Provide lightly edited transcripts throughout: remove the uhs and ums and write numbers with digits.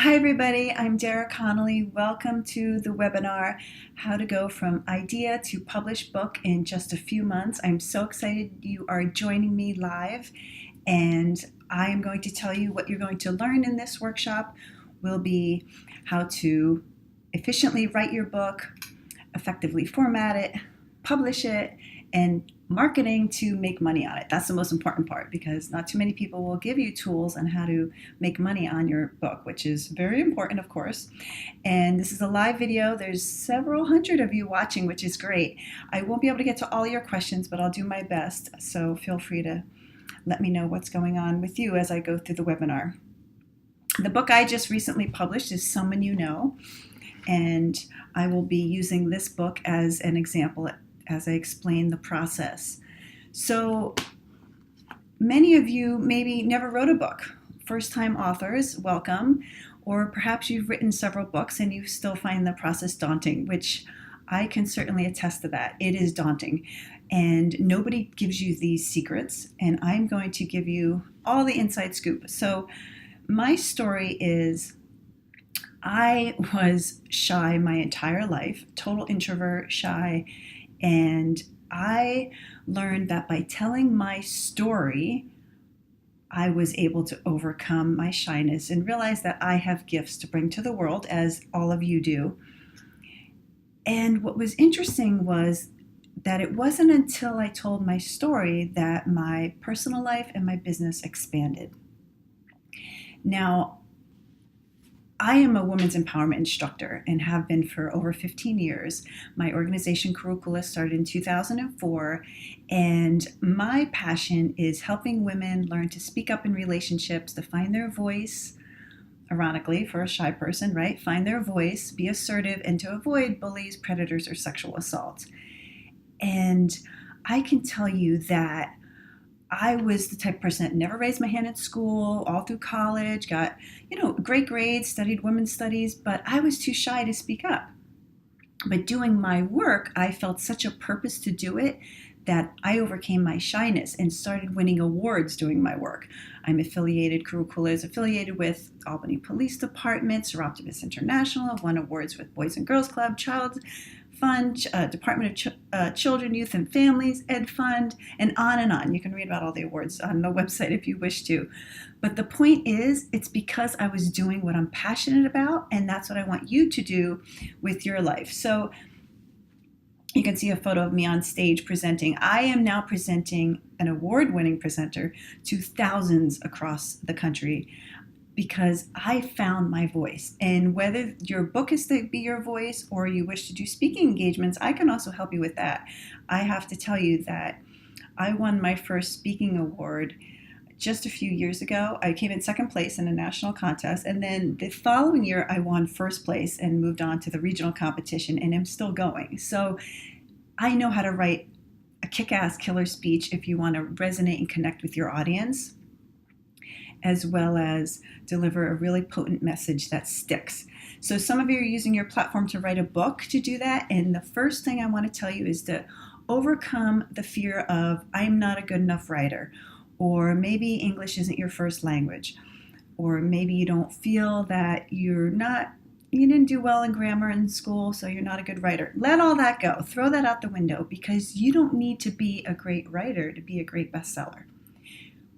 Hi, everybody. I'm Dara Connolly. Welcome to the webinar, How to Go from Idea to Published Book in Just a Few Months. I'm so excited you are joining me live, and I am going to tell you what you're going to learn in this workshop will be how to efficiently write your book, effectively format it, publish it, and marketing to make money on it. That's the most important part because not too many people will give you tools on how to make money on your book, which is very important, of course. And this is a live video. There's several hundred of you watching, which is great. I won't be able to get to all your questions, but I'll do my best. So feel free to let me know what's going on with you as I go through the webinar. The book I just recently published is Someone You Know, and I will be using this book as an example as I explain the process. So many of you maybe never wrote a book. First-time authors, welcome. Or perhaps you've written several books and you still find the process daunting, which I can certainly attest to that. It is daunting. And nobody gives you these secrets, and I'm going to give you all the inside scoop. So my story is I was shy my entire life, total introvert, shy, and I learned that by telling my story, I was able to overcome my shyness and realize that I have gifts to bring to the world, as all of you do. And what was interesting was that it wasn't until I told my story that my personal life and my business expanded. Now, I am a women's empowerment instructor and have been for over 15 years. My organization, Curricula, started in 2004, and my passion is helping women learn to speak up in relationships, to find their voice, ironically, for a shy person, right? Find their voice, be assertive, and to avoid bullies, predators, or sexual assault. And I can tell you that I was the type of person that never raised my hand at school, all through college, got, great grades, studied women's studies, but I was too shy to speak up. But doing my work, I felt such a purpose to do it that I overcame my shyness and started winning awards doing my work. Curricula is affiliated with Albany Police Department, Seroptimus International. I've won awards with Boys and Girls Club, Child Fund, Department of Children, Youth and Families, Ed Fund, and on and on. You can read about all the awards on the website if you wish to. But the point is, it's because I was doing what I'm passionate about, and that's what I want you to do with your life. So you can see a photo of me on stage presenting. I am now presenting an award-winning presenter to thousands across the country because I found my voice. And whether your book is to be your voice or you wish to do speaking engagements, I can also help you with that. I have to tell you that I won my first speaking award just a few years ago. I came in second place in a national contest, and then the following year I won first place and moved on to the regional competition, and I'm still going. So I know how to write a kick-ass killer speech if you want to resonate and connect with your audience, as well as deliver a really potent message that sticks. So some of you are using your platform to write a book to do that, and the first thing I want to tell you is to overcome the fear of I'm not a good enough writer, or maybe English isn't your first language, or maybe you don't feel that you didn't do well in grammar in school, so you're not a good writer. Let all that go. Throw that out the window, because you don't need to be a great writer to be a great bestseller.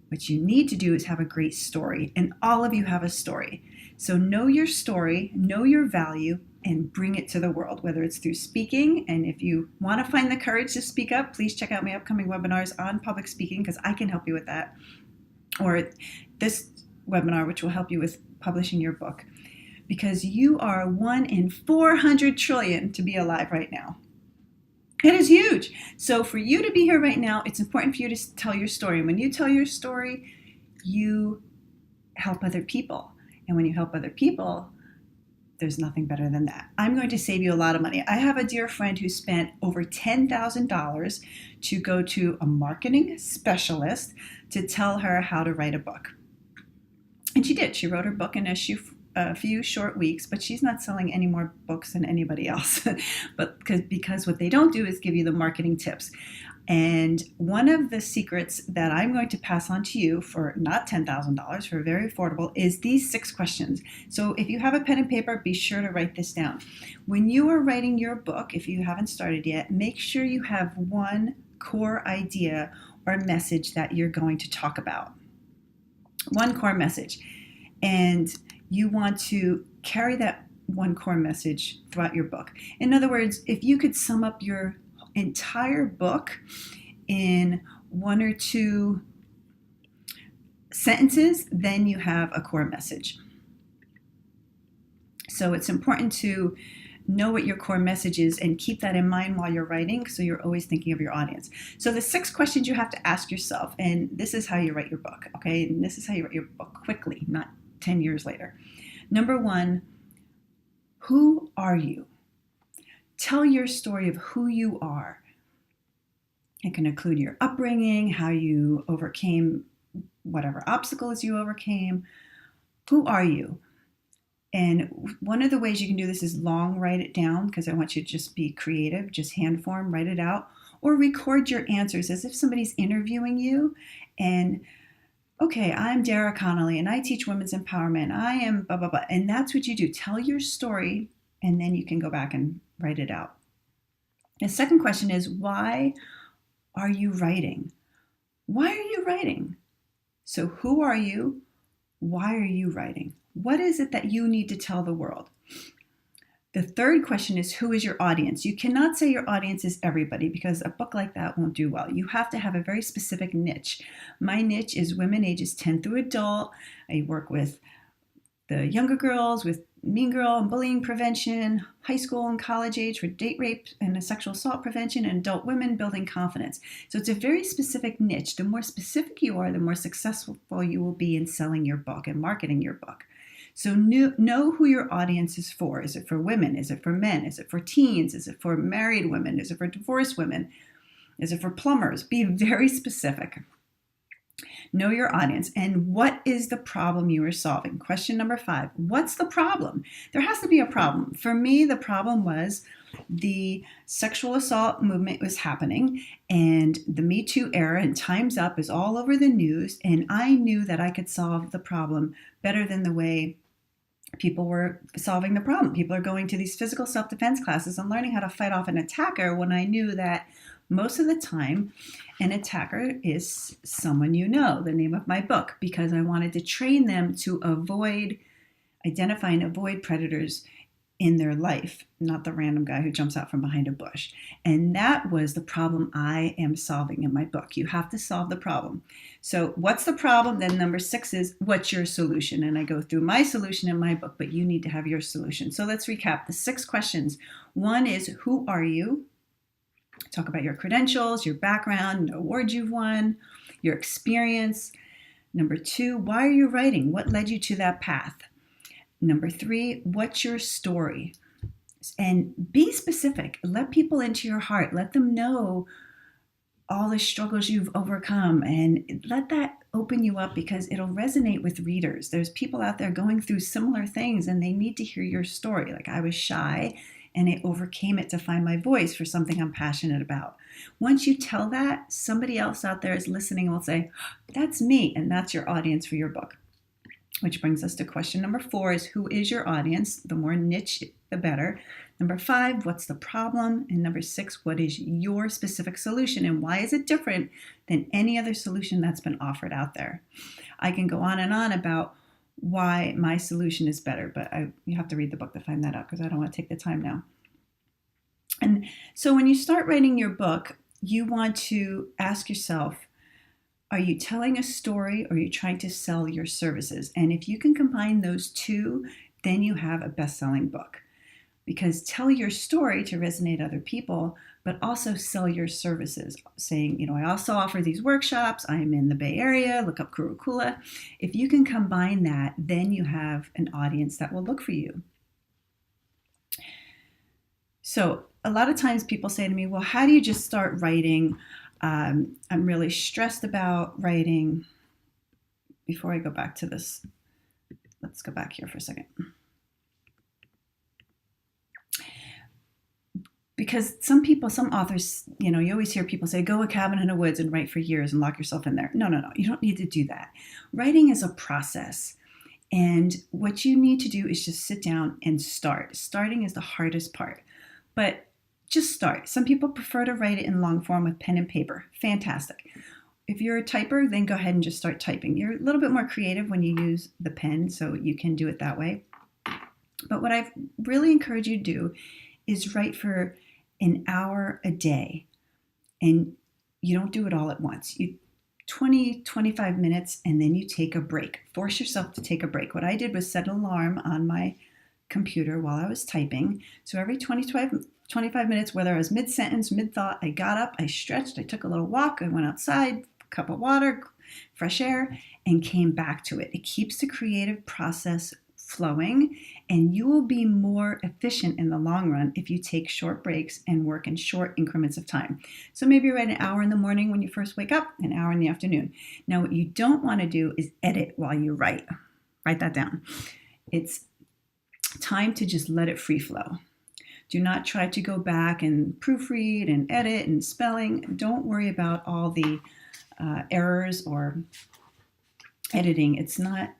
What you need to do is have a great story, and all of you have a story. So know your story, know your value, and bring it to the world, whether it's through speaking. And if you want to find the courage to speak up, please check out my upcoming webinars on public speaking, because I can help you with that. Or this webinar, which will help you with publishing your book, because you are 1 in 400 trillion to be alive right now. It is huge. So for you to be here right now, it's important for you to tell your story. And when you tell your story, you help other people. And when you help other people, there's nothing better than that. I'm going to save you a lot of money. I have a dear friend who spent over $10,000 to go to a marketing specialist to tell her how to write a book. And she did. She wrote her book in a few short weeks, but she's not selling any more books than anybody else. But because what they don't do is give you the marketing tips. And one of the secrets that I'm going to pass on to you for not $10,000, for very affordable, is these 6 questions. So if you have a pen and paper, be sure to write this down. When you are writing your book, if you haven't started yet, make sure you have one core idea or message that you're going to talk about. One core message. And you want to carry that one core message throughout your book. In other words, if you could sum up your entire book in 1 or 2 sentences, then you have a core message. So it's important to know what your core message is and keep that in mind while you're writing, so you're always thinking of your audience. So the 6 questions you have to ask yourself, and this is how you write your book, okay? And this is how you write your book quickly, not 10 years later. Number 1, who are you? Tell your story of who you are. It can include your upbringing, how you overcame whatever obstacles you overcame. Who are you? And one of the ways you can do this is long write it down, because I want you to just be creative, just hand form, write it out, or record your answers as if somebody's interviewing you. And okay, I'm Dara Connolly and I teach women's empowerment. I am blah, blah, blah. And that's what you do. Tell your story, and then you can go back and write it out. The second question is, why are you writing? Why are you writing? So who are you? Why are you writing? What is it that you need to tell the world? The third question is, who is your audience? You cannot say your audience is everybody, because a book like that won't do well. You have to have a very specific niche. My niche is women ages 10 through adult. I work with the younger girls with mean girl and bullying prevention, high school and college age for date rape and sexual assault prevention, and adult women building confidence. So it's a very specific niche. The more specific you are, the more successful you will be in selling your book and marketing your book. So know who your audience is for. Is it for women? Is it for men? Is it for teens? Is it for married women? Is it for divorced women? Is it for plumbers? Be very specific. Know your audience and what is the problem you are solving. Question number 5, what's the problem? There has to be a problem. For me, the problem was the sexual assault movement was happening, and the Me Too era and Time's Up is all over the news, and I knew that I could solve the problem better than the way people were solving the problem. People are going to these physical self-defense classes and learning how to fight off an attacker, when I knew that most of the time an attacker is someone you know, the name of my book, because I wanted to train them to identify and avoid predators in their life, not the random guy who jumps out from behind a bush. And that was the problem I am solving in my book. You have to solve the problem. So what's the problem? Then number 6 is, what's your solution? And I go through my solution in my book, but you need to have your solution. So let's recap the 6 questions. 1 is, who are you? Talk about your credentials, your background, awards you've won, your experience. Number 2, why are you writing? What led you to that path? Number 3, what's your story? And be specific. Let people into your heart. Let them know all the struggles you've overcome, and let that open you up, because it'll resonate with readers. There's people out there going through similar things, and they need to hear your story. Like, I was shy and I overcame it to find my voice for something I'm passionate about. Once you tell that, somebody else out there is listening and will say, that's me, and that's your audience for your book. Which brings us to question number 4 is, who is your audience? The more niche, the better. Number 5, what's the problem? And number 6, what is your specific solution, and why is it different than any other solution that's been offered out there? I can go on and on about why my solution is better, but you have to read the book to find that out, because I don't want to take the time now. And so when you start writing your book, you want to ask yourself, are you telling a story, or are you trying to sell your services? And if you can combine those two, then you have a best-selling book. Because tell your story to resonate other people, but also sell your services, saying, I also offer these workshops. I'm in the Bay Area. Look up Kurukula. If you can combine that, then you have an audience that will look for you. So a lot of times people say to me, well, how do you just start writing? I'm really stressed about writing. Before I go back to this, let's go back here for a second. because some people, some authors, you always hear people say, go a cabin in the woods and write for years and lock yourself in there. No, no, no. You don't need to do that. Writing is a process. And what you need to do is just sit down and start. Starting is the hardest part, but just start. Some people prefer to write it in long form with pen and paper. Fantastic. If you're a typer, then go ahead and just start typing. You're a little bit more creative when you use the pen, so you can do it that way. But what I really encourage you to do is write for an hour a day. And you don't do it all at once. 25 minutes, and then you take a break. Force yourself to take a break. What I did was set an alarm on my computer while I was typing. So every 25 minutes, whether I was mid-sentence, mid-thought, I got up, I stretched, I took a little walk, I went outside, cup of water, fresh air, and came back to it. It keeps the creative process flowing, and you will be more efficient in the long run if you take short breaks and work in short increments of time. So maybe you write an hour in the morning when you first wake up, an hour in the afternoon. Now, what you don't want to do is edit while you write. Write that down. It's time to just let it free flow. Do not try to go back and proofread and edit and spelling. Don't worry about all the errors or editing. It's not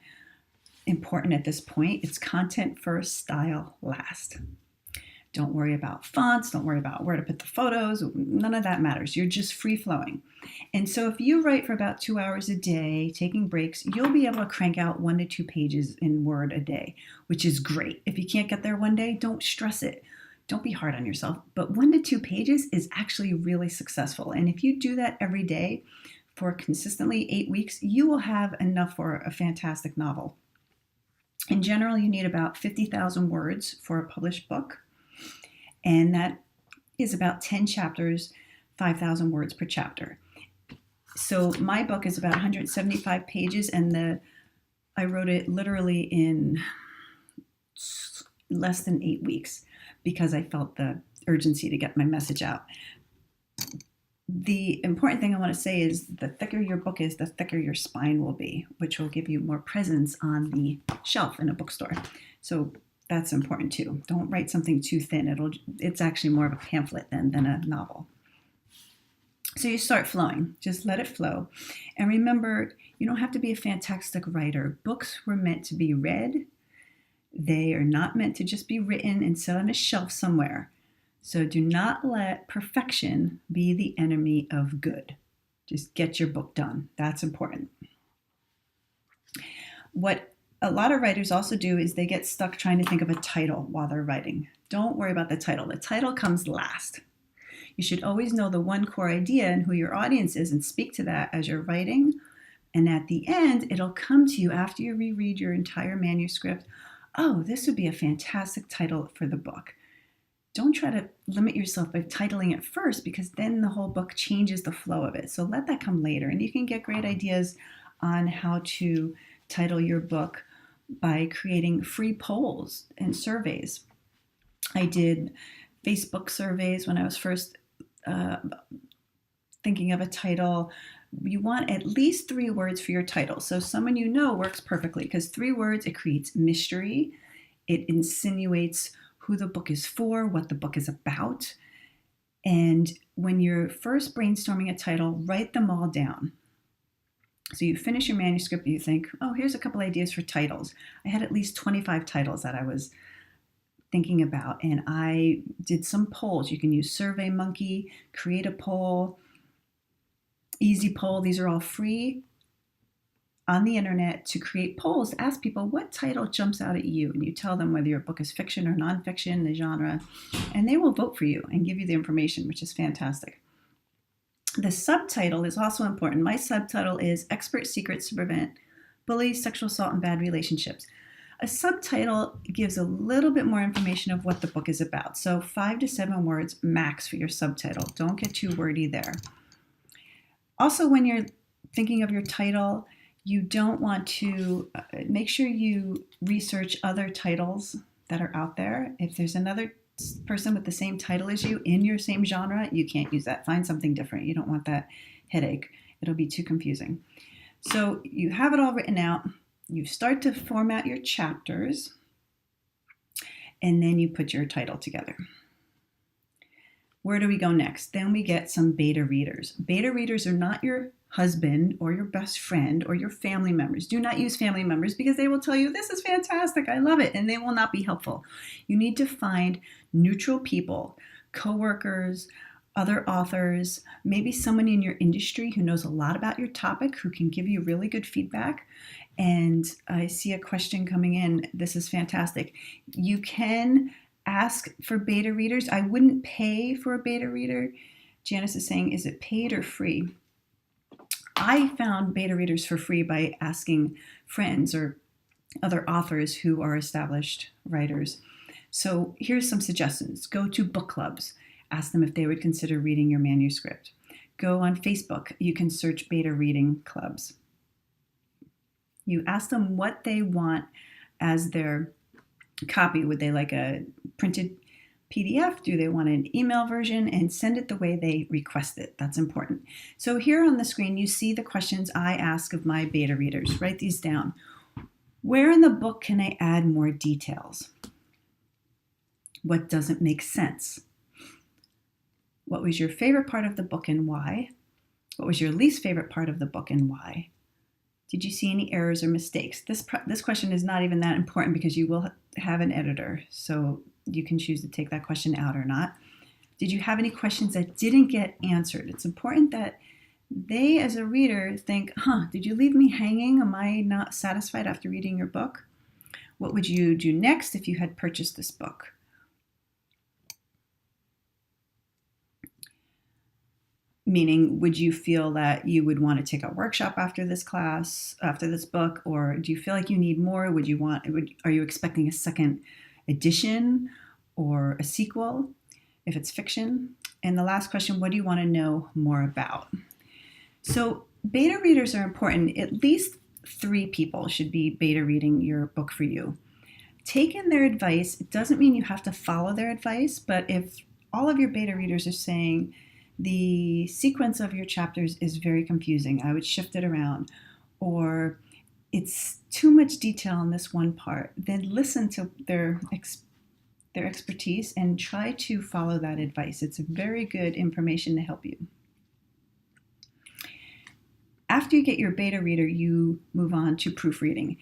important at this point. It's content first, style last. Don't worry about fonts. Don't worry about where to put the photos. None of that matters. You're just free flowing. And so if you write for about 2 hours a day, taking breaks, you'll be able to crank out 1 to 2 pages in Word a day, which is great. If you can't get there one day, don't stress it. Don't be hard on yourself. But 1 to 2 pages is actually really successful. And if you do that every day for consistently 8 weeks, you will have enough for a fantastic novel. In general, you need about 50,000 words for a published book, and that is about 10 chapters, 5,000 words per chapter. So my book is about 175 pages, and I wrote it literally in less than 8 weeks because I felt the urgency to get my message out. The important thing I want to say is the thicker your book is, the thicker your spine will be, which will give you more presence on the shelf in a bookstore. So that's important too. Don't write something too thin. It's actually more of a pamphlet than a novel. So you start flowing. Just let it flow. And remember, you don't have to be a fantastic writer. Books were meant to be read. They are not meant to just be written and sit on a shelf somewhere. So do not let perfection be the enemy of good. Just get your book done. That's important. What a lot of writers also do is they get stuck trying to think of a title while they're writing. Don't worry about the title. The title comes last. You should always know the one core idea and who your audience is and speak to that as you're writing. And at the end, it'll come to you after you reread your entire manuscript. Oh, this would be a fantastic title for the book. Don't try to limit yourself by titling it first, because then the whole book changes the flow of it. So let that come later. And you can get great ideas on how to title your book by creating free polls and surveys. I did Facebook surveys when I was first thinking of a title. You want at least 3 words for your title. So someone you know works perfectly, because 3 words, it creates mystery. It insinuates who the book is for, what the book is about. And when you're first brainstorming a title, write them all down. So you finish your manuscript, you think, oh, here's a couple ideas for titles. I had at least 25 titles that I was thinking about, and I did some polls. You can use SurveyMonkey, create a poll, Easy Poll. These are all free on the internet to create polls to ask people what title jumps out at you. And you tell them whether your book is fiction or nonfiction, the genre, and they will vote for you and give you the information, which is fantastic. The subtitle is also important. My subtitle is Expert Secrets to Prevent Bullies, Sexual Assault, and Bad Relationships. A subtitle gives a little bit more information of what the book is about. So 5 to 7 words max for your subtitle. Don't get too wordy there. Also, when you're thinking of your title, you don't want to make sure you research other titles that are out there. If there's another person with the same title as you in your same genre, you can't use that. Find something different. You don't want that headache. It'll be too confusing. So you have it all written out. You start to format your chapters, and then you put your title together. Where do we go next? Then we get some beta readers. Beta readers are not your husband or your best friend or your family members. Do not use family members because they will tell you, this is fantastic, I love it, and they will not be helpful. You need to find neutral people, coworkers, other authors, maybe someone in your industry who knows a lot about your topic, who can give you really good feedback. And I see a question coming in. This is fantastic. You can ask for beta readers. I wouldn't pay for a beta reader. Janice is saying, is it paid or free? I found beta readers for free by asking friends or other authors who are established writers. So here's some suggestions. Go to book clubs. Ask them if they would consider reading your manuscript. Go on Facebook. You can search beta reading clubs. You ask them what they want as their copy. Would they like a printed PDF? Do they want an email version? And send it the way they request it. That's important. So here on the screen, you see the questions I ask of my beta readers. Write these down. Where in the book can I add more details? What doesn't make sense? What was your favorite part of the book and why? What was your least favorite part of the book and why? Did you see any errors or mistakes? This question is not even that important because you will have an editor, so you can choose to take that question out or not. Did you have any questions that didn't get answered? It's important that they, as a reader, think, did you leave me hanging? Am I not satisfied after reading your book? What would you do next if you had purchased this book? Meaning, would you feel that you would want to take a workshop after this class, after this book, or do you feel like you need more? Are you expecting a second edition or a sequel if it's fiction? And the last question, what do you want to know more about? So beta readers are important. At least 3 people should be beta reading your book for you. Take in their advice. It doesn't mean you have to follow their advice, but if all of your beta readers are saying, the sequence of your chapters is very confusing, I would shift it around, or it's too much detail in this one part, then listen to their expertise and try to follow that advice. It's very good information to help you. After you get your beta reader, you move on to proofreading.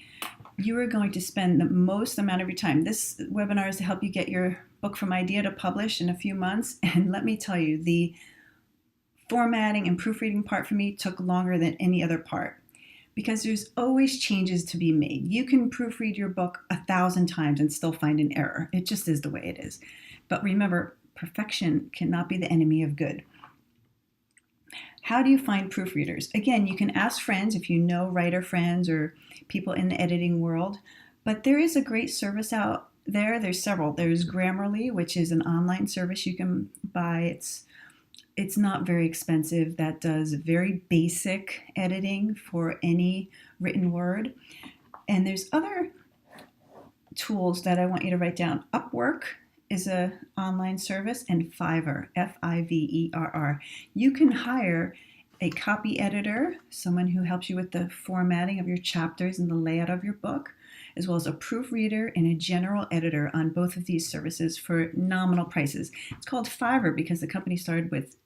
You are going to spend the most amount of your time. This webinar is to help you get your book from idea to publish in a few months, and let me tell you, the formatting and proofreading part for me took longer than any other part because there's always changes to be made. You can proofread your book 1,000 times and still find an error. It just is the way it is. But remember, perfection cannot be the enemy of good. How do you find proofreaders? Again, you can ask friends if you know writer friends or people in the editing world, but there is a great service out there. There's several. There's Grammarly, which is an online service you can buy. It's not very expensive. That does very basic editing for any written word. And there's other tools that I want you to write down. Upwork is an online service, and Fiverr, Fiverr. You can hire a copy editor, someone who helps you with the formatting of your chapters and the layout of your book, as well as a proofreader and a general editor on both of these services for nominal prices. It's called Fiverr because the company started with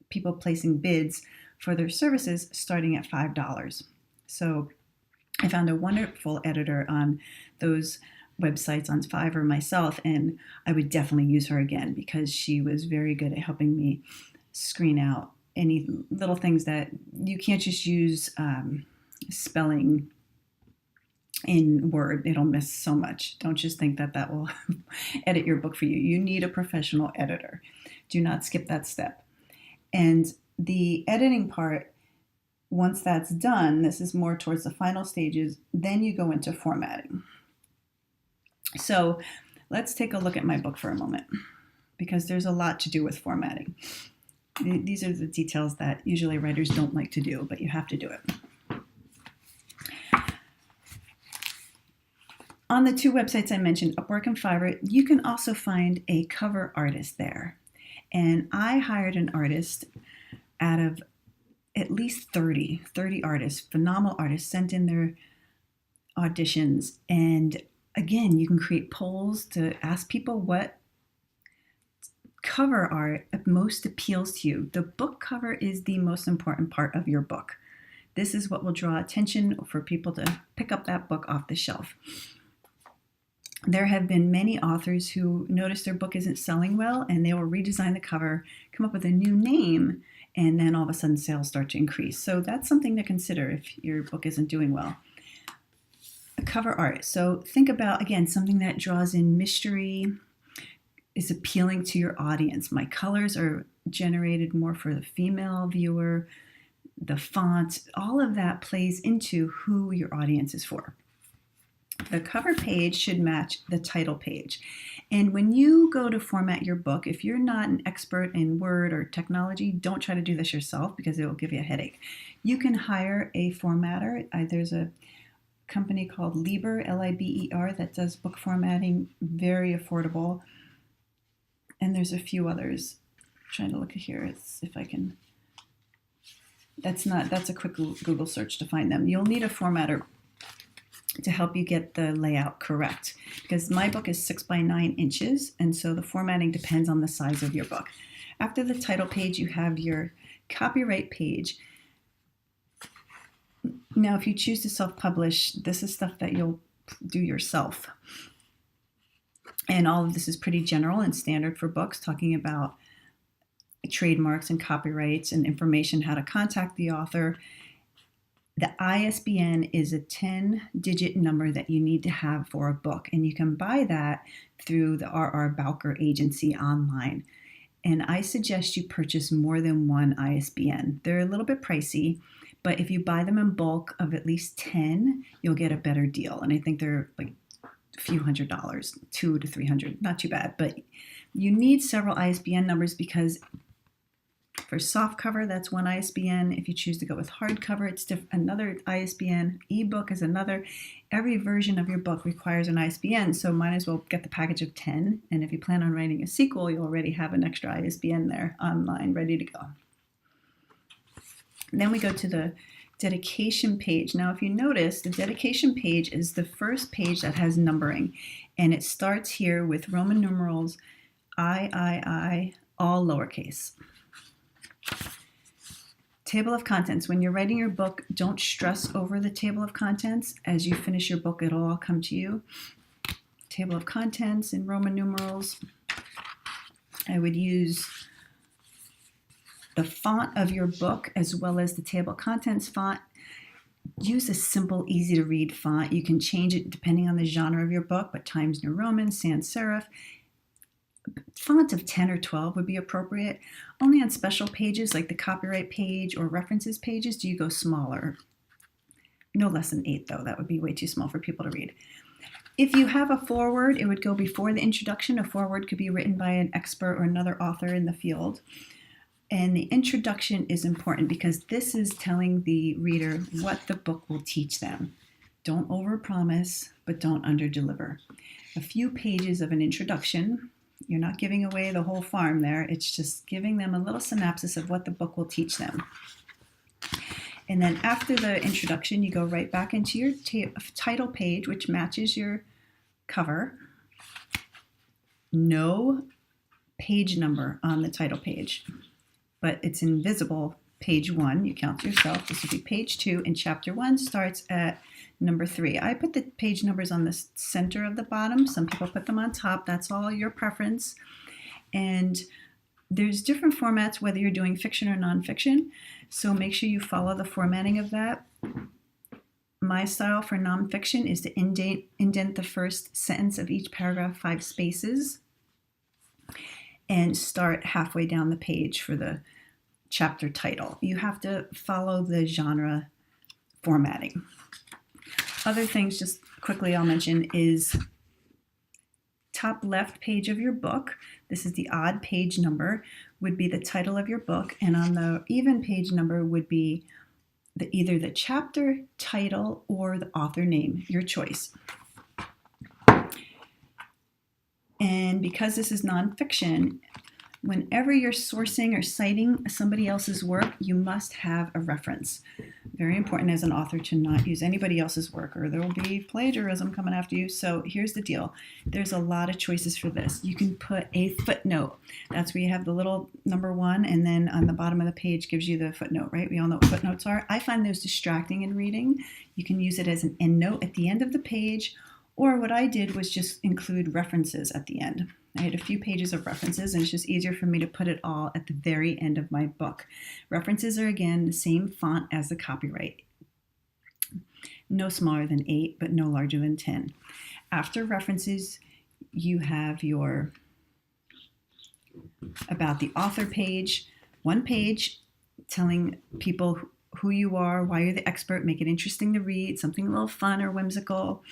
people placing bids for their services starting at $5. So I found a wonderful editor on those websites on Fiverr myself, and I would definitely use her again because she was very good at helping me screen out any little things that you can't just use spelling in Word. It'll miss so much. Don't just think that will edit your book for you. You need a professional editor. Do not skip that step. And the editing part, once that's done, this is more towards the final stages, then you go into formatting. So let's take a look at my book for a moment because there's a lot to do with formatting. These are the details that usually writers don't like to do, but you have to do it. On the 2 websites I mentioned, Upwork and Fiverr, you can also find a cover artist there. And I hired an artist out of at least 30 artists, phenomenal artists, sent in their auditions. And again, you can create polls to ask people what cover art most appeals to you. The book cover is the most important part of your book. This is what will draw attention for people to pick up that book off the shelf. There have been many authors who notice their book isn't selling well, and they will redesign the cover, come up with a new name, and then all of a sudden sales start to increase. So that's something to consider if your book isn't doing well. Cover art. So think about, again, something that draws in mystery, is appealing to your audience. My colors are generated more for the female viewer. The font, all of that plays into who your audience is for. The cover page should match the title page. And when you go to format your book, if you're not an expert in Word or technology, don't try to do this yourself because it will give you a headache. You can hire a formatter. There's a company called Liber, Liber, that does book formatting, very affordable. And there's a few others. I'm trying to look here, if I can. That's a quick Google search to find them. You'll need a formatter to help you get the layout correct, because my book is 6 by 9 inches, and so the formatting depends on the size of your book. After the title page, you have your copyright page. Now, if you choose to self-publish, this is stuff that you'll do yourself. And all of this is pretty general and standard for books, talking about trademarks and copyrights and information, how to contact the author. The ISBN is a 10-digit number that you need to have for a book, and you can buy that through the R.R. Bowker Agency online. And I suggest you purchase more than one ISBN. They're a little bit pricey, but if you buy them in bulk of at least 10, you'll get a better deal. And I think they're like a few $100, $200 to $300, not too bad. But you need several ISBN numbers because for softcover, that's one ISBN. If you choose to go with hardcover, it's another ISBN. Ebook is another. Every version of your book requires an ISBN, so might as well get the package of 10. And if you plan on writing a sequel, you already have an extra ISBN there online ready to go. And then we go to the dedication page. Now, if you notice, the dedication page is the first page that has numbering, and it starts here with Roman numerals III, all lowercase. Table of contents. When you're writing your book, don't stress over the table of contents. As you finish your book, it'll all come to you. Table of contents in Roman numerals. I would use the font of your book as well as the table of contents font. Use a simple, easy to read font. You can change it depending on the genre of your book, but Times New Roman, sans serif. Font of 10 or 12 would be appropriate. Only on special pages like the copyright page or references pages do you go smaller. No less than 8 though, that would be way too small for people to read. If you have a foreword, it would go before the introduction. A foreword could be written by an expert or another author in the field. And the introduction is important because this is telling the reader what the book will teach them. Don't overpromise, but don't underdeliver. A few pages of an introduction. You're not giving away the whole farm there. It's just giving them a little synopsis of what the book will teach them. And then after the introduction, you go right back into your title page, which matches your cover. No page number on the title page, but it's invisible. Page 1, you count to yourself. This would be page 2, and chapter 1 starts at number 3. I put the page numbers on the center of the bottom. Some people put them on top. That's all your preference. And there's different formats, whether you're doing fiction or nonfiction. So make sure you follow the formatting of that. My style for nonfiction is to indent the first sentence of each paragraph 5 spaces and start halfway down the page for the chapter title. You have to follow the genre formatting. Other things, just quickly I'll mention, is top left page of your book. This is the odd page number, would be the title of your book, and on the even page number would be either the chapter title or the author name, your choice. And because this is nonfiction, whenever you're sourcing or citing somebody else's work, you must have a reference. Very important as an author to not use anybody else's work or there will be plagiarism coming after you. So here's the deal. There's a lot of choices for this. You can put a footnote. That's where you have the little number 1 and then on the bottom of the page gives you the footnote, right? We all know what footnotes are. I find those distracting in reading. You can use it as an endnote at the end of the page, or what I did was just include references at the end. I had a few pages of references, and it's just easier for me to put it all at the very end of my book. References are, again, the same font as the copyright. No smaller than 8, but no larger than 10. After references, you have your About the Author page. One page telling people who you are, why you're the expert, make it interesting to read, something a little fun or whimsical.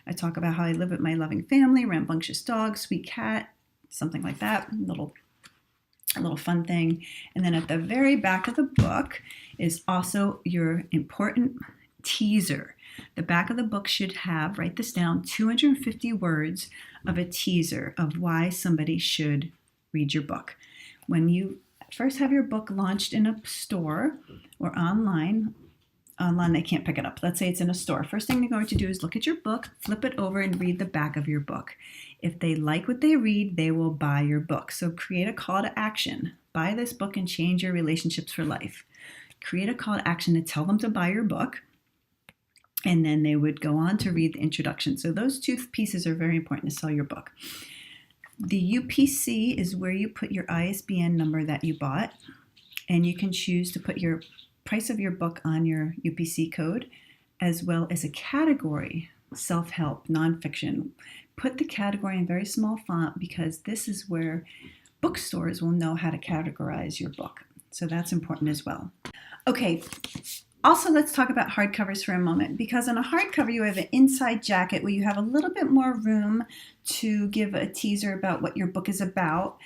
I talk about how I live with my loving family, rambunctious dog, sweet cat, something like that, a little fun thing. And then at the very back of the book is also your important teaser. The back of the book should have, write this down, 250 words of a teaser of why somebody should read your book. When you first have your book launched in a store or online they can't pick it up. Let's say it's in a store. First thing they're going to do is look at your book, flip it over, and read the back of your book. If they like what they read, they will buy your book. So create a call to action. Buy this book and change your relationships for life. Create a call to action to tell them to buy your book, and then they would go on to read the introduction. So those 2 pieces are very important to sell your book. The UPC is where you put your ISBN number that you bought, and you can choose to put your price of your book on your UPC code, as well as a category, self-help, nonfiction. Put the category in very small font because this is where bookstores will know how to categorize your book. So that's important as well. Okay, also let's talk about hardcovers for a moment, because on a hardcover you have an inside jacket where you have a little bit more room to give a teaser about what your book is about.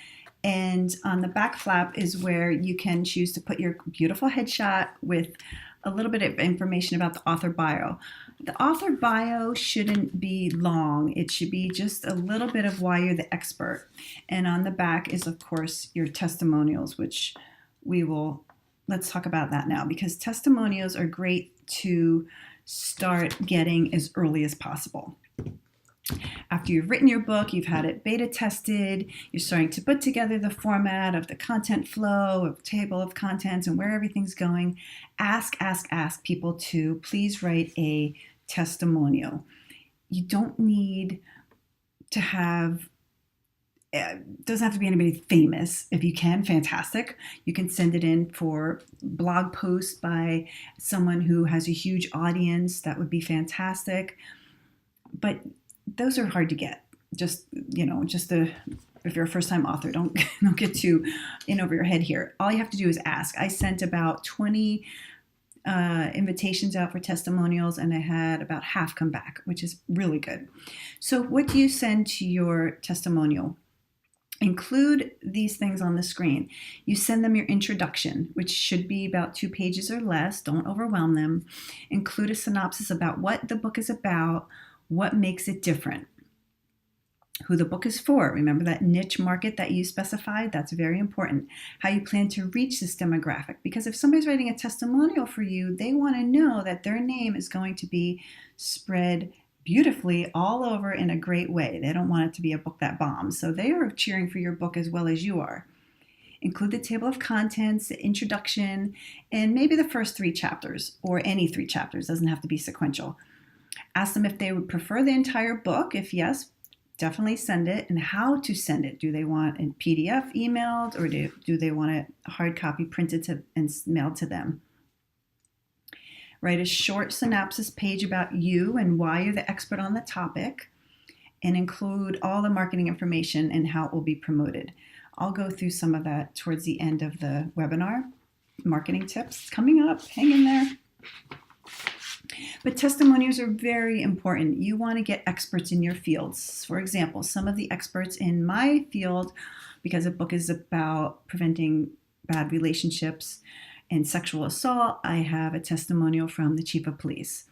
And on the back flap is where you can choose to put your beautiful headshot with a little bit of information about the author bio. The author bio shouldn't be long. It should be just a little bit of why you're the expert. And on the back is, of course, your testimonials, which let's talk about that now, because testimonials are great to start getting as early as possible. After you've written your book, you've had it beta tested, you're starting to put together the format of the content flow, of table of contents, and where everything's going, ask people to please write a testimonial. You don't need to have, it doesn't have to be anybody famous. If you can, fantastic. You can send it in for blog posts by someone who has a huge audience. That would be fantastic. But those are hard to get. If you're a first-time author, don't get too in over your head here. All you have to do is ask. I sent about 20 invitations out for testimonials, and I had about half come back, which is really good. So what do you send to your testimonial? Include these things on the screen. You send them your introduction, which should be about 2 pages or less. Don't overwhelm them. Include a synopsis about what the book is about, what makes it different, who the book is for. Remember that niche market that you specified? That's very important. How you plan to reach this demographic. Because if somebody's writing a testimonial for you, they want to know that their name is going to be spread beautifully all over in a great way. They don't want it to be a book that bombs. So they are cheering for your book as well as you are. Include the table of contents, the introduction, and maybe the first 3 chapters, or any 3 chapters. Doesn't have to be sequential. Ask them if they would prefer the entire book. If yes, definitely send it, and how to send it. Do they want a PDF emailed, or do they want a hard copy printed and mailed to them? Write a short synopsis page about you and why you're the expert on the topic, and include all the marketing information and how it will be promoted. I'll go through some of that towards the end of the webinar. Marketing tips coming up. Hang in there. But testimonials are very important. You want to get experts in your fields. For example, some of the experts in my field, because the book is about preventing bad relationships and sexual assault, I have a testimonial from the chief of police.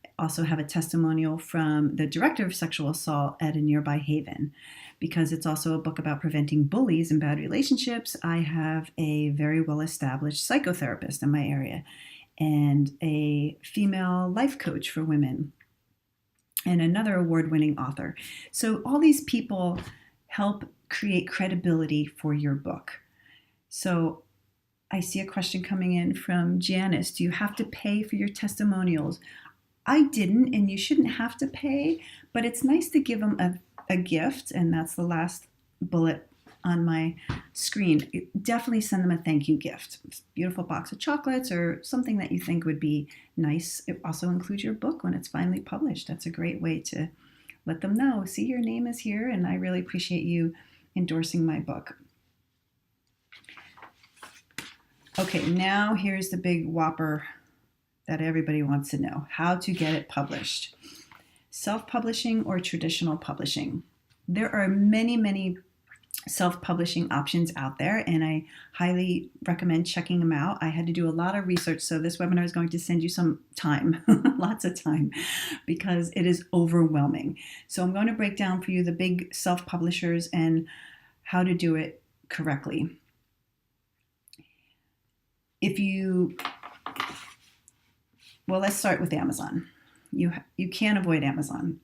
I also have a testimonial from the director of sexual assault at a nearby haven. Because it's also a book about preventing bullies and bad relationships, I have a very well-established psychotherapist in my area. and a female life coach for women, and another award-winning author. So all these people help create credibility for your book. So I see a question coming in from Janice. Do you have to pay for your testimonials? I didn't, and you shouldn't have to pay, but it's nice to give them a gift, and that's the last bullet on my screen. Definitely send them a thank you gift. A beautiful box of chocolates or something that you think would be nice. It also includes your book when it's finally published. That's a great way to let them know, see, your name is here, and I really appreciate you endorsing my book. Okay, now here's the big whopper that everybody wants to know: how to get it published. Self-publishing or traditional publishing? There are many, many self-publishing options out there, and I highly recommend checking them out. I had to do a lot of research, so this webinar is going to send you some time, lots of time, because it is overwhelming. So I'm going to break down for you the big self-publishers and how to do it correctly. Well, let's start with Amazon. You can't avoid Amazon,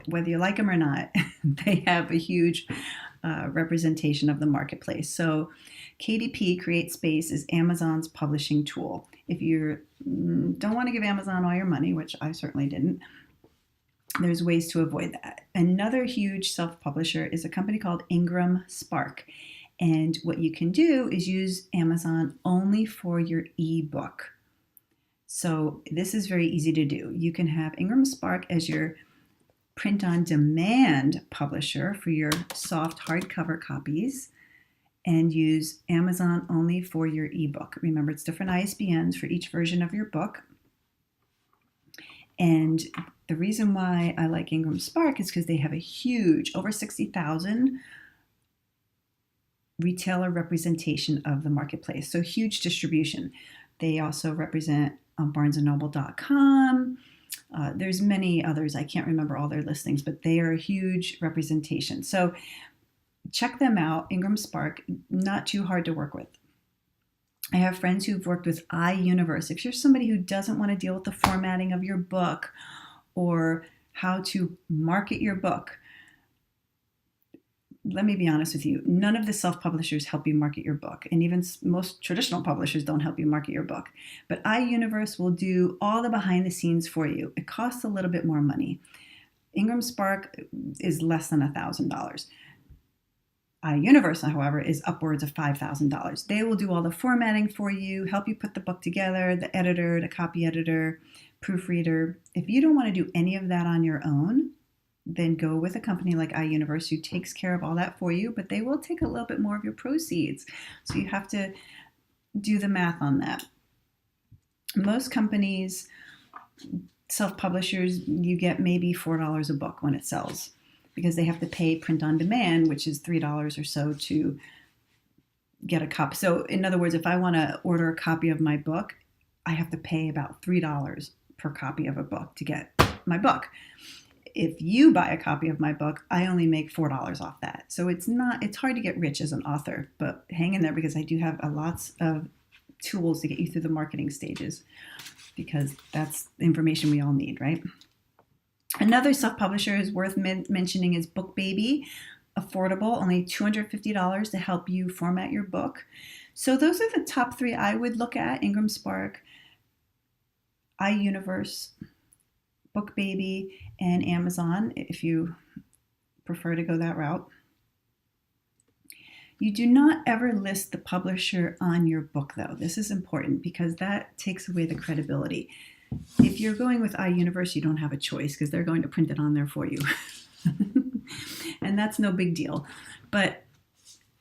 whether you like them or not. They have a huge representation of the marketplace. So KDP, CreateSpace, is Amazon's publishing tool. If you don't want to give Amazon all your money, which I certainly didn't, there's ways to avoid that. Another huge self-publisher is a company called Ingram Spark. And what you can do is use Amazon only for your ebook. So this is very easy to do. You can have Ingram Spark as your print-on-demand publisher for your soft hardcover copies, and use Amazon only for your ebook. Remember, it's different ISBNs for each version of your book. And the reason why I like Ingram Spark is because they have a huge, over 60,000 retailer representation of the marketplace. So huge distribution. They also represent BarnesandNoble.com. There's many others. I can't remember all their listings, but they are a huge representation. So check them out. Ingram Spark, not too hard to work with. I have friends who've worked with iUniverse. If you're somebody who doesn't want to deal with the formatting of your book or how to market your book, let me be honest with you, none of the self-publishers help you market your book. And even most traditional publishers don't help you market your book. But iUniverse will do all the behind the scenes for you. It costs a little bit more money. Ingram Spark is less than $1,000. iUniverse, however, is upwards of $5,000. They will do all the formatting for you, help you put the book together, the editor, the copy editor, proofreader. If you don't want to do any of that on your own, then go with a company like iUniverse who takes care of all that for you, but they will take a little bit more of your proceeds. So you have to do the math on that. Most companies, self-publishers, you get maybe $4 a book when it sells, because they have to pay print on demand, which is $3 or so to get a copy. So in other words, if I want to order a copy of my book, I have to pay about $3 per copy of a book to get my book. If you buy a copy of my book, I only make $4 off that. So it's hard to get rich as an author, but hang in there, because I do have lots of tools to get you through the marketing stages, because that's the information we all need, right? Another self-publisher is worth mentioning is BookBaby. Affordable, only $250 to help you format your book. So those are the top three I would look at: Ingram Spark, iUniverse, BookBaby, and Amazon, if you prefer to go that route. You do not ever list the publisher on your book, though. This is important because that takes away the credibility. If you're going with iUniverse, you don't have a choice because they're going to print it on there for you. And that's no big deal. But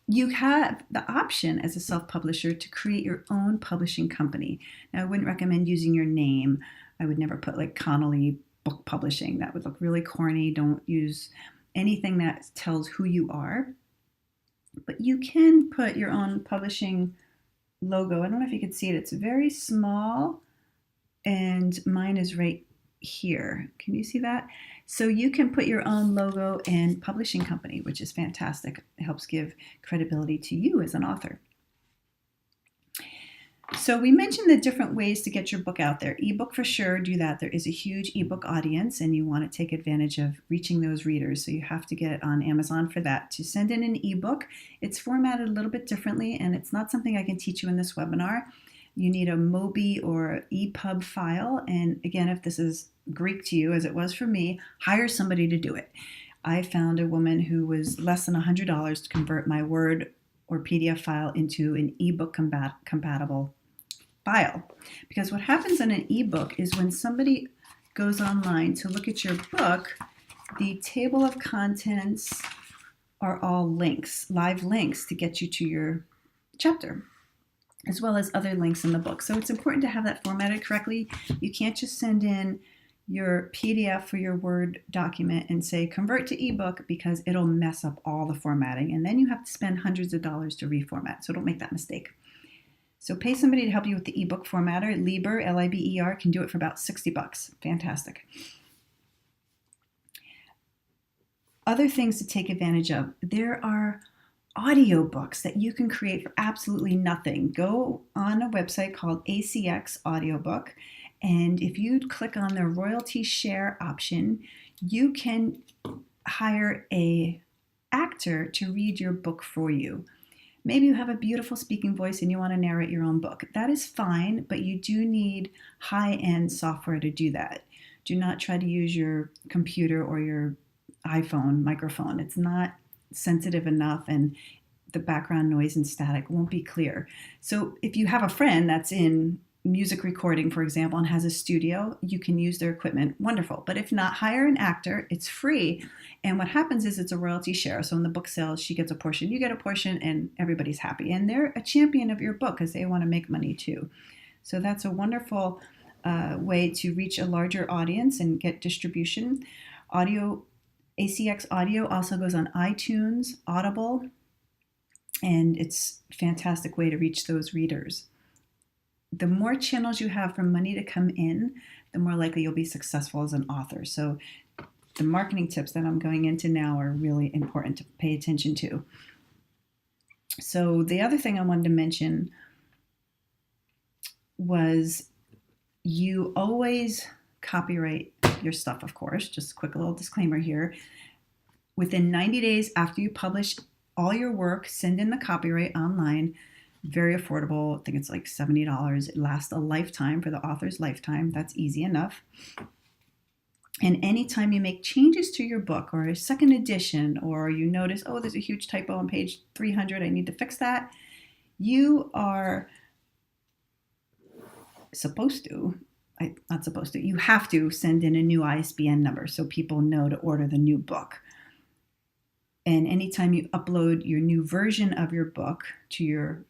you have the option as a self-publisher to create your own publishing company. Now, I wouldn't recommend using your name. I would never put like Connolly Book Publishing. That would look really corny. Don't use anything that tells who you are. But you can put your own publishing logo. I don't know if you can see it. It's very small, and mine is right here. Can you see that? So you can put your own logo and publishing company, which is fantastic. It helps give credibility to you as an author. So we mentioned the different ways to get your book out there. Ebook for sure, do that. There is a huge ebook audience and you want to take advantage of reaching those readers. So you have to get it on Amazon for that. To send in an ebook, it's formatted a little bit differently and it's not something I can teach you in this webinar. You need a Mobi or EPUB file. And again, if this is Greek to you, as it was for me, hire somebody to do it. I found a woman who was less than $100 to convert my Word or PDF file into an ebook compatible file. Because what happens in an ebook is when somebody goes online to look at your book, the table of contents are all links, live links to get you to your chapter, as well as other links in the book. So it's important to have that formatted correctly. You can't just send in your PDF for your Word document and say convert to ebook, because it'll mess up all the formatting and then you have to spend hundreds of dollars to reformat. So don't make that mistake. So pay somebody to help you with the ebook formatter. Liber, Liber, can do it for about $60. Fantastic. Other things to take advantage of. There are audiobooks that you can create for absolutely nothing. Go on a website called ACX Audiobook, and if you click on the royalty share option, you can hire an actor to read your book for you. Maybe you have a beautiful speaking voice and you want to narrate your own book. That is fine, but you do need high-end software to do that. Do not try to use your computer or your iPhone microphone. It's not sensitive enough and the background noise and static won't be clear. So if you have a friend that's in music recording, for example, and has a studio, you can use their equipment. Wonderful. But if not, hire an actor. It's free. And what happens is it's a royalty share. So in the book sales, she gets a portion, you get a portion, and everybody's happy. And they're a champion of your book because they want to make money too. So that's a wonderful way to reach a larger audience and get distribution. ACX Audio also goes on iTunes, Audible, and it's a fantastic way to reach those readers. The more channels you have for money to come in, the more likely you'll be successful as an author. So the marketing tips that I'm going into now are really important to pay attention to. So the other thing I wanted to mention was you always copyright your stuff, of course. Just a quick little disclaimer here. Within 90 days after you publish all your work, send in the copyright online. Very affordable. I think it's like $70. It lasts a lifetime for the author's lifetime. That's easy enough. And anytime you make changes to your book or a second edition, or you notice, oh, there's a huge typo on page 300, I need to fix that, you are you have to send in a new ISBN number so people know to order the new book. And anytime you upload your new version of your book to your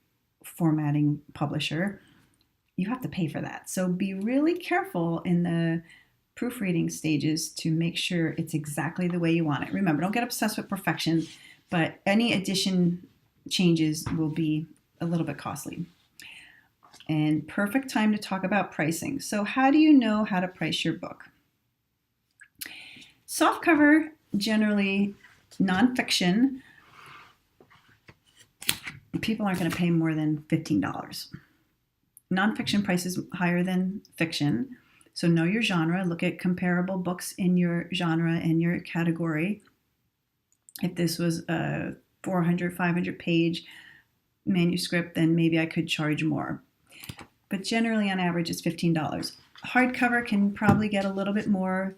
formatting publisher, you have to pay for that. So be really careful in the proofreading stages to make sure it's exactly the way you want it. Remember, don't get obsessed with perfection, but any addition changes will be a little bit costly. And perfect time to talk about pricing. So how do you know how to price your book? Softcover, generally nonfiction, people aren't going to pay more than $15. Nonfiction prices higher than fiction. So know your genre. Look at comparable books in your genre and your category. If this was a 400, 500 page manuscript, then maybe I could charge more. But generally on average it's $15. Hardcover can probably get a little bit more,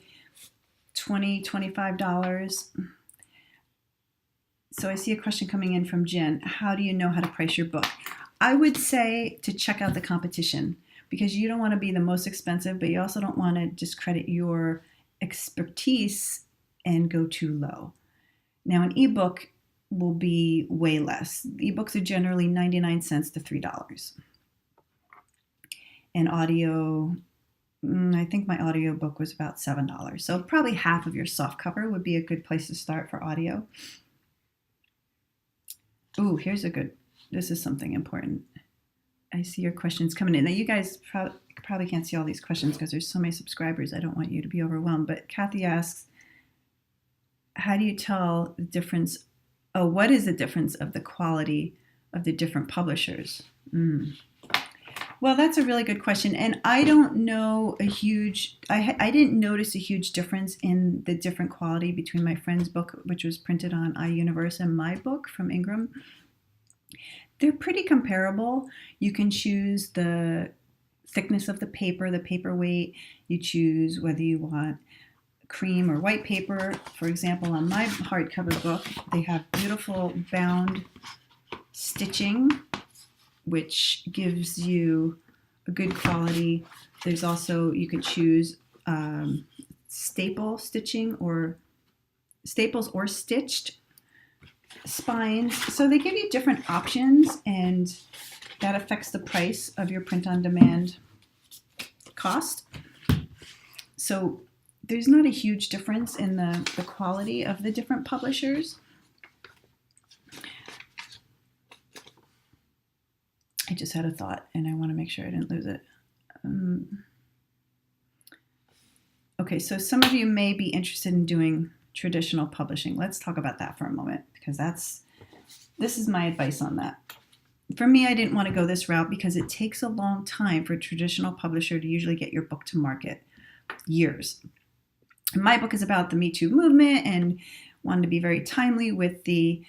$20, $25. So I see a question coming in from Jen. How do you know how to price your book? I would say to check out the competition, because you don't want to be the most expensive, but you also don't want to discredit your expertise and go too low. Now an ebook will be way less. Ebooks are generally 99 cents to $3. And audio, I think my audio book was about $7. So probably half of your softcover would be a good place to start for audio. Ooh, this is something important. I see your questions coming in. Now you guys probably can't see all these questions because there's so many subscribers. I don't want you to be overwhelmed. But Kathy asks, how do you tell the difference? Oh, what is the difference of the quality of the different publishers? Well, that's a really good question, and I don't know a huge. I didn't notice a huge difference in the different quality between my friend's book, which was printed on iUniverse, and my book from Ingram. They're pretty comparable. You can choose the thickness of the paper weight. You choose whether you want cream or white paper. For example, on my hardcover book, they have beautiful bound stitching, which gives you a good quality. There's also, you can choose staple stitching or staples or stitched spines. So they give you different options, and that affects the price of your print on demand cost. So there's not a huge difference in the quality of the different publishers. I just had a thought, and I want to make sure I didn't lose it. Okay, so some of you may be interested in doing traditional publishing. Let's talk about that for a moment, because this is my advice on that. For me, I didn't want to go this route because it takes a long time for a traditional publisher to usually get your book to market. Years. My book is about the Me Too movement and wanted to be very timely with the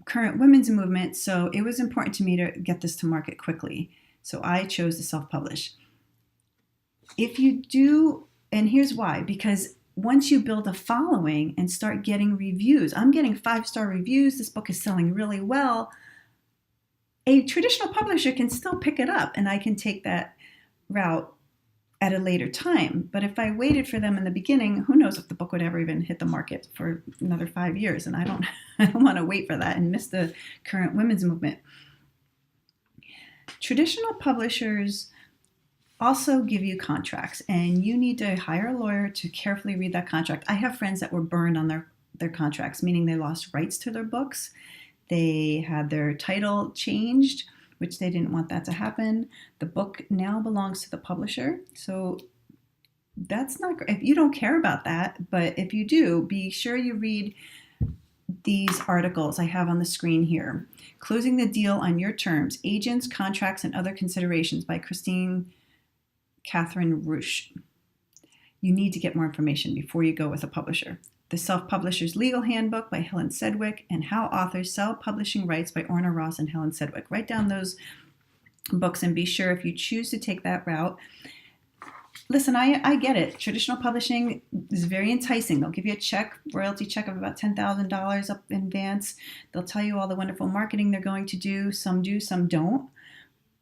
current women's movement, so it was important to me to get this to market quickly. So I chose to self-publish. If you do, and here's why, because once you build a following and start getting reviews, I'm getting 5-star reviews, this book is selling really well, a traditional publisher can still pick it up, and I can take that route at a later time. But if I waited for them in the beginning, who knows if the book would ever even hit the market for another 5 years. And I don't want to wait for that and miss the current women's movement. Traditional publishers also give you contracts, and you need to hire a lawyer to carefully read that contract. I have friends that were burned on their contracts, meaning they lost rights to their books. They had their title changed, which they didn't want that to happen. The book now belongs to the publisher. So that's not great. If you don't care about that, but if you do, be sure you read these articles I have on the screen here. Closing the Deal on Your Terms, Agents, Contracts, and Other Considerations by Christine Catherine Rusch. You need to get more information before you go with a publisher. The Self-Publisher's Legal Handbook by Helen Sedgwick, and How Authors Sell Publishing Rights by Orna Ross and Helen Sedgwick. Write down those books and be sure if you choose to take that route. Listen, I get it. Traditional publishing is very enticing. They'll give you a check, royalty check of about $10,000 up in advance. They'll tell you all the wonderful marketing they're going to do. Some do, some don't.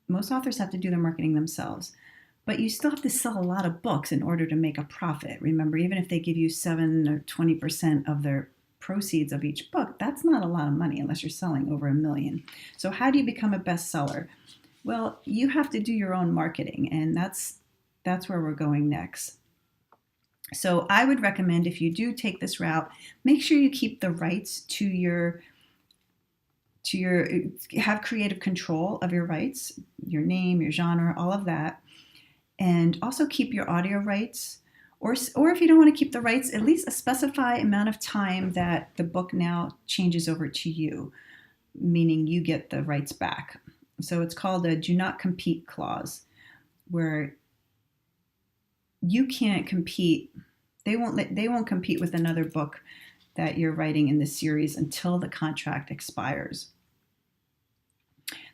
Most authors have to do their marketing themselves. But you still have to sell a lot of books in order to make a profit. Remember, even if they give you 7 or 20% of their proceeds of each book, that's not a lot of money unless you're selling over 1 million. So how do you become a bestseller? Well, you have to do your own marketing, and that's where we're going next. So I would recommend, if you do take this route, make sure you keep the rights have creative control of your rights, your name, your genre, all of that. And also keep your audio rights, or if you don't want to keep the rights, at least a specified amount of time that the book now changes over to you, meaning you get the rights back. So it's called a do not compete clause, where you can't compete. They won't compete with another book that you're writing in the series until the contract expires.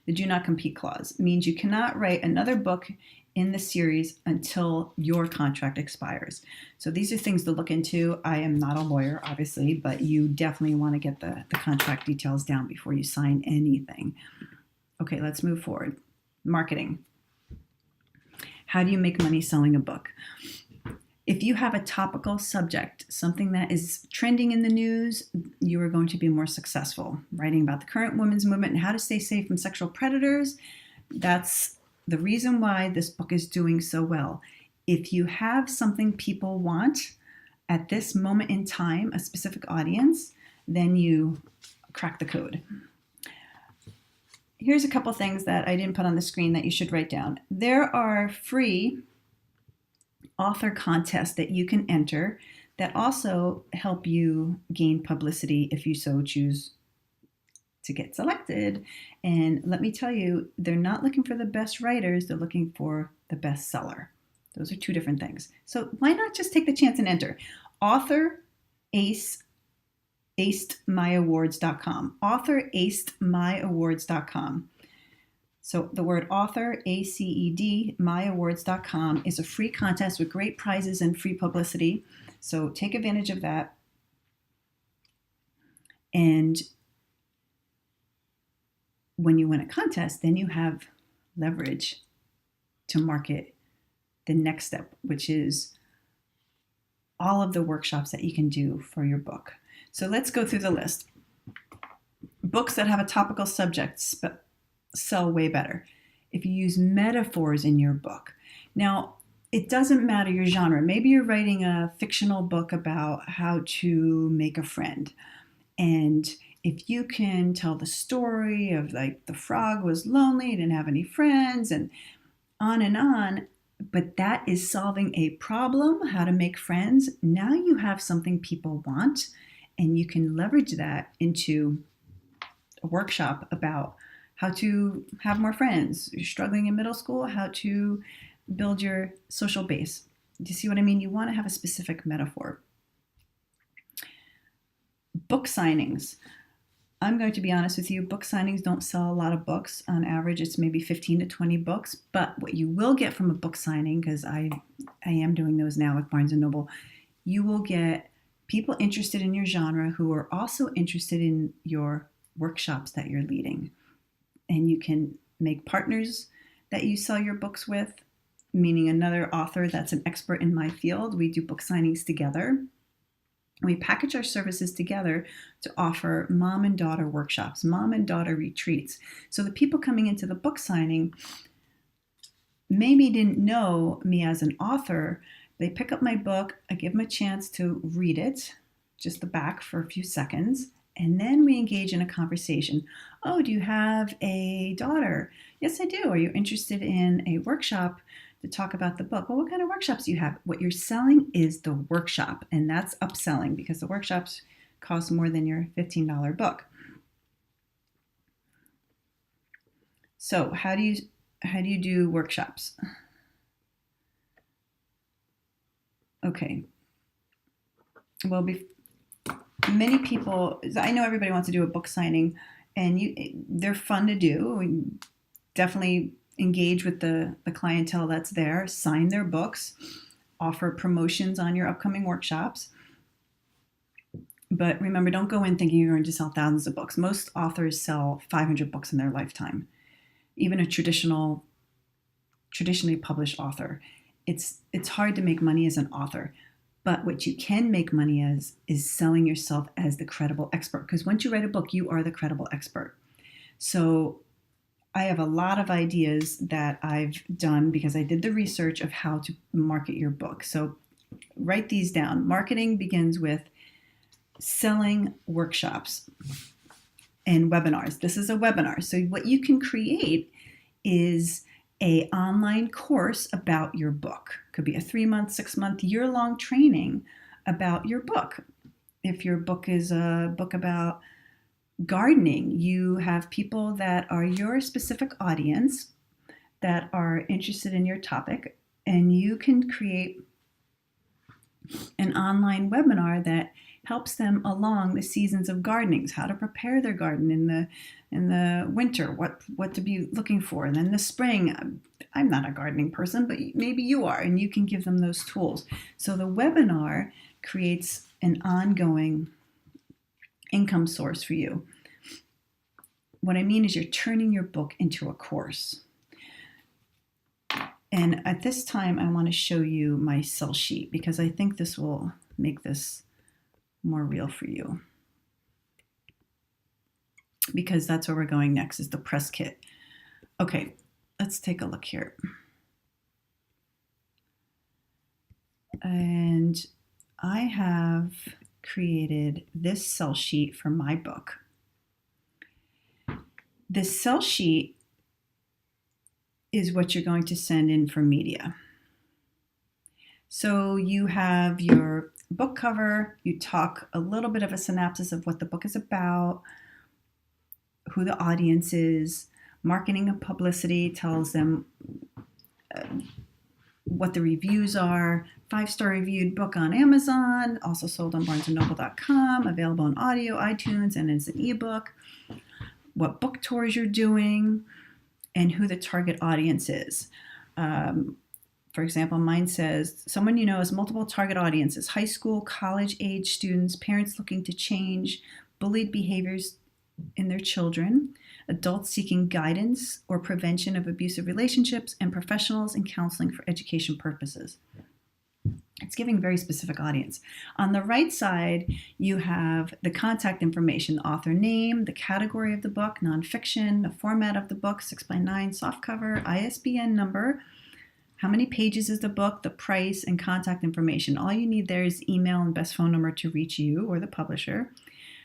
The do not compete clause means you cannot write another book in the series until your contract expires. So these are things to look into. I am not a lawyer, obviously, but you definitely want to get the contract details down before you sign anything. Okay, let's move forward. Marketing. How do you make money selling a book? If you have a topical subject, something that is trending in the news, you are going to be more successful. Writing about the current women's movement and how to stay safe from sexual predators, that's the reason why this book is doing so well. If you have something people want at this moment in time, a specific audience, then you crack the code. Here's a couple things that I didn't put on the screen that you should write down. There are free author contests that you can enter that also help you gain publicity if you so choose to get selected. And let me tell you, they're not looking for the best writers, they're looking for the best seller. Those are two different things. So why not just take the chance and enter? Author Ace acedmyawards.com. Author acedmyawards.com. So the word author, ACED, myawards.com is a free contest with great prizes and free publicity. So take advantage of that. And when you win a contest, then you have leverage to market the next step, which is all of the workshops that you can do for your book. So let's go through the list. Books that have a topical subject sell way better. If you use metaphors in your book. Now, it doesn't matter your genre. Maybe you're writing a fictional book about how to make a friend. And if you can tell the story of like the frog was lonely, didn't have any friends, and on, but that is solving a problem, how to make friends. Now you have something people want, and you can leverage that into a workshop about how to have more friends. You're struggling in middle school, how to build your social base. Do you see what I mean? You want to have a specific metaphor. Book signings. I'm going to be honest with you, book signings don't sell a lot of books. On average, it's maybe 15 to 20 books. But what you will get from a book signing, because I am doing those now with Barnes & Noble, you will get people interested in your genre who are also interested in your workshops that you're leading. And you can make partners that you sell your books with, meaning another author that's an expert in my field. We do book signings together. We package our services together to offer mom and daughter workshops, mom and daughter retreats. So the people coming into the book signing maybe didn't know me as an author. They pick up my book, I give them a chance to read it, just the back for a few seconds, and then we engage in a conversation. Oh, do you have a daughter? Yes, I do. Are you interested in a workshop to talk about the book? Well, what kind of workshops do you have? What you're selling is the workshop, and that's upselling because the workshops cost more than your $15 book. So how do you do workshops? Okay. Well, many people, I know everybody wants to do a book signing, and they're fun to do. We definitely engage with the clientele that's there, sign their books, offer promotions on your upcoming workshops. But remember, don't go in thinking you're going to sell thousands of books. Most authors sell 500 books in their lifetime. Even a traditionally published author. It's hard to make money as an author. But what you can make money as is selling yourself as the credible expert. Because once you write a book, you are the credible expert. So I have a lot of ideas that I've done because I did the research of how to market your book. So write these down. Marketing begins with selling workshops and webinars. This is a webinar. So what you can create is an online course about your book. Could be a 3-month, 6-month, year-long training about your book. If your book is a book about gardening, you have people that are your specific audience that are interested in your topic, and you can create an online webinar that helps them along the seasons of gardening, how to prepare their garden in the winter, what to be looking for, and then the spring. I'm not a gardening person, but maybe you are, and you can give them those tools. So the webinar creates an ongoing income source for you. What I mean is you're turning your book into a course. And at this time, I want to show you my sell sheet because I think this will make this more real for you. Because that's where we're going next, is the press kit. Okay, let's take a look here. And I have created this sell sheet for my book. This sell sheet is what you're going to send in for media. So you have your book cover, you talk a little bit of a synopsis of what the book is about, who the audience is. Marketing and publicity tells them what the reviews are. 5-star reviewed book on Amazon, also sold on barnesandnoble.com, available in audio, iTunes, and as an ebook. What book tours you're doing, and who the target audience is. For example, mine says, someone you know has multiple target audiences: high school, college age students, parents looking to change bullied behaviors in their children, adults seeking guidance or prevention of abusive relationships, and professionals in counseling for education purposes. It's giving very specific audience. On the right side, you have the contact information: the author name, the category of the book, nonfiction, the format of the book, 6x9 softcover, ISBN number, how many pages is the book, the price, and contact information. All you need there is email and best phone number to reach you or the publisher.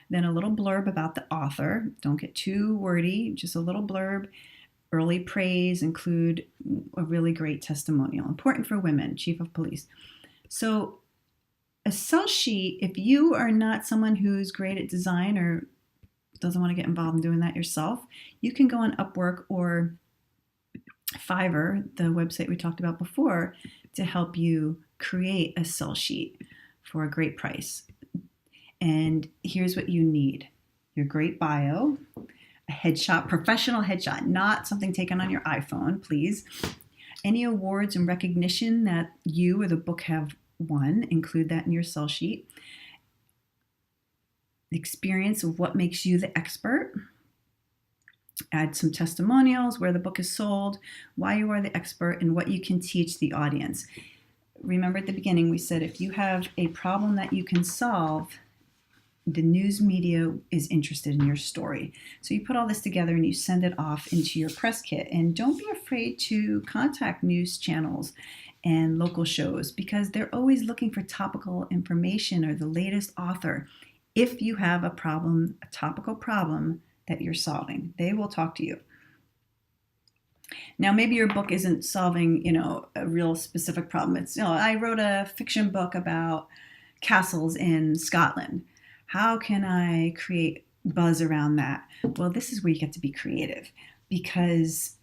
Then a little blurb about the author. Don't get too wordy, just a little blurb. Early praise, include a really great testimonial. Important for women, chief of police. So a sell sheet, if you are not someone who's great at design or doesn't want to get involved in doing that yourself, you can go on Upwork or Fiverr, the website we talked about before, to help you create a sell sheet for a great price. And here's what you need: your great bio, a headshot, professional headshot, not something taken on your iPhone, please. Any awards and recognition that you or the book have won, include that in your sell sheet. The experience of what makes you the expert. Add some testimonials, where the book is sold, why you are the expert, and what you can teach the audience. Remember at the beginning we said if you have a problem that you can solve, the news media is interested in your story. So you put all this together and you send it off into your press kit. And don't be afraid to contact news channels and local shows, because they're always looking for topical information or the latest author. If you have a problem, a topical problem that you're solving, they will talk to you. Now, maybe your book isn't solving, a real specific problem. It's, I wrote a fiction book about castles in Scotland. How can I create buzz around that? Well, this is where you get to be creative, because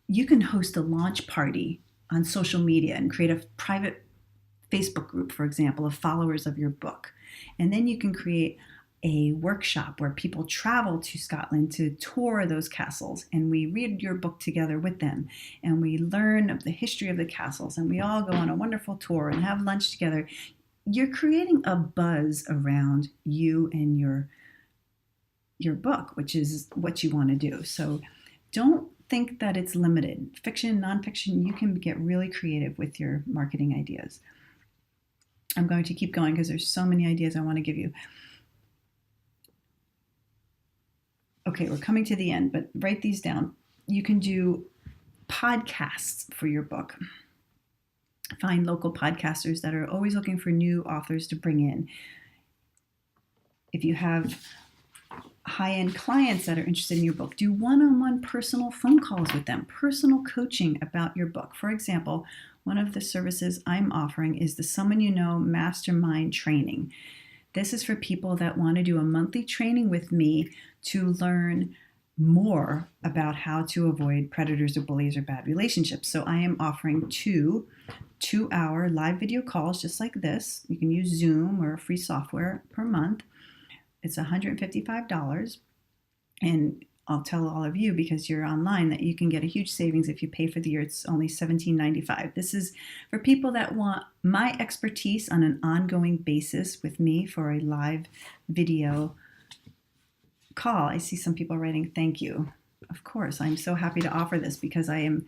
you can host a launch party on social media and create a private Facebook group, for example, of followers of your book. And then you can create a workshop where people travel to Scotland to tour those castles, and we read your book together with them, and we learn of the history of the castles, and we all go on a wonderful tour and have lunch together. You're creating a buzz around you and your book, which is what you want to do. So don't think that it's limited. Fiction, nonfiction, you can get really creative with your marketing ideas. I'm going to keep going because there's so many ideas I want to give you. Okay, we're coming to the end, but write these down. You can do podcasts for your book. Find local podcasters that are always looking for new authors to bring in. If you have high-end clients that are interested in your book, do one-on-one personal phone calls with them, personal coaching about your book. For example, one of the services I'm offering is the Someone You Know Mastermind Training. This is for people that want to do a monthly training with me to learn more about how to avoid predators or bullies or bad relationships. So I am offering two-hour live video calls just like this. You can use Zoom or free software per month. It's $155. And I'll tell all of you, because you're online, that you can get a huge savings if you pay for the year. It's only $17.95. This is for people that want my expertise on an ongoing basis with me for a live video call. I see some people writing, thank you. Of course, I'm so happy to offer this because I am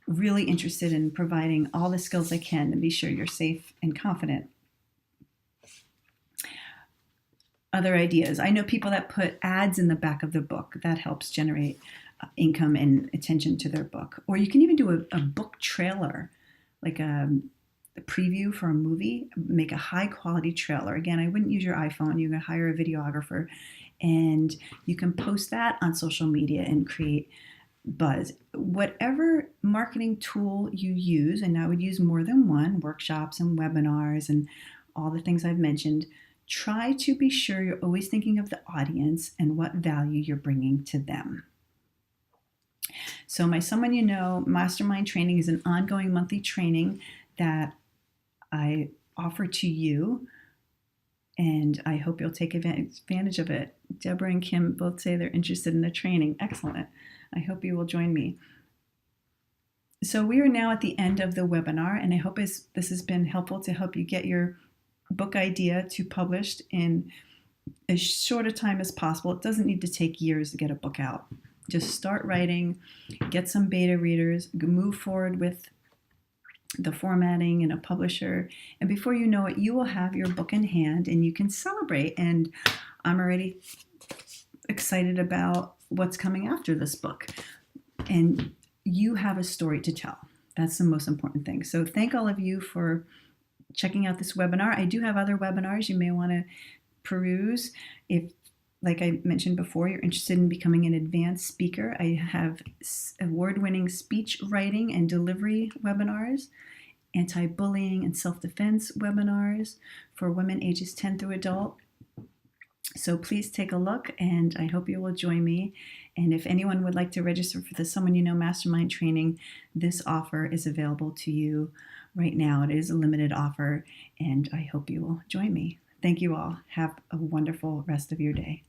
really interested in providing all the skills I can to be sure you're safe and confident. Other ideas. I know people that put ads in the back of the book. That helps generate income and attention to their book. Or you can even do a book trailer, like a preview for a movie. Make a high quality trailer. Again, I wouldn't use your iPhone. You can hire a videographer, and you can post that on social media and create buzz. Whatever marketing tool you use, and I would use more than one, workshops and webinars and all the things I've mentioned, Try to be sure you're always thinking of the audience and what value you're bringing to them. So, my Someone You Know Mastermind Training is an ongoing monthly training that I offer to you, and I hope you'll take advantage of it. Deborah and Kim both say they're interested in the training. Excellent. I hope you will join me. So we are now at the end of the webinar, and I hope this has been helpful to help you get your book idea to published in as short a time as possible. It doesn't need to take years to get a book out. Just start writing, get some beta readers, move forward with the formatting and a publisher, and before you know it, you will have your book in hand and you can celebrate. And I'm already excited about what's coming after this book. And you have a story to tell. That's the most important thing. So thank all of you for checking out this webinar. I do have other webinars you may want to peruse. If, like I mentioned before, you're interested in becoming an advanced speaker, I have award-winning speech writing and delivery webinars, anti-bullying and self-defense webinars for women ages 10 through adult. So please take a look, and I hope you will join me. And if anyone would like to register for the Someone You Know Mastermind training, this offer is available to you right now. It is a limited offer, and I hope you will join me. Thank you all. Have a wonderful rest of your day.